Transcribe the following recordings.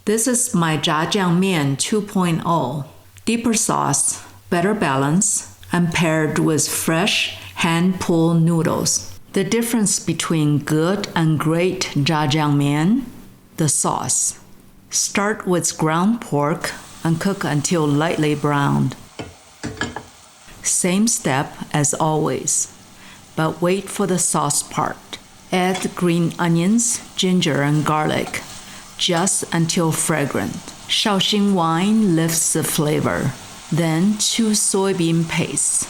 This is my Zhajiangmian 2.0. Deeper sauce, better balance, and paired with fresh hand-pulled noodles. The difference between good and great Zhajiangmian, the sauce. Start with ground pork and cook until lightly browned. Same step as always, but wait for the sauce part. Add green onions, ginger, and garlic, just until fragrant. Shaoxing wine lifts the flavor. Then 2 soybean pastes,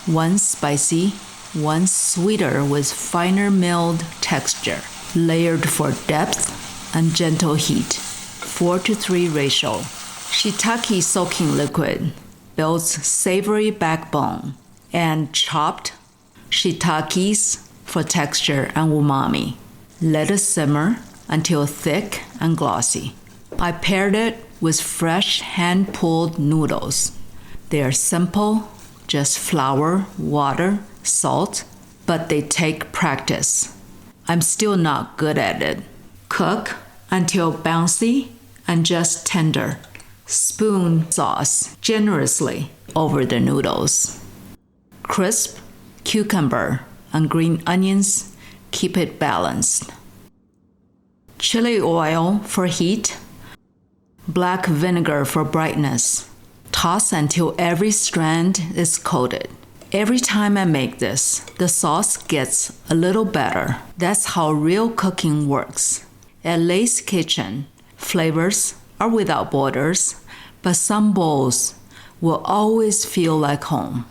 one spicy, one sweeter with finer milled texture, layered for depth and gentle heat, 4:3 ratio. Shiitake soaking liquid builds savory backbone, and chopped shiitakes for texture and umami. Let it simmer until thick and glossy. I paired it with fresh hand-pulled noodles. They are simple, just flour, water, salt, but they take practice. I'm still not good at it. Cook until bouncy and just tender. Spoon sauce generously over the noodles. Crisp cucumber and green onions keep it balanced. Chili oil for heat, black vinegar for brightness. Toss until every strand is coated. Every time I make this, the sauce gets a little better. That's how real cooking works. At Lay's Kitchen, flavors are without borders, but some bowls will always feel like home.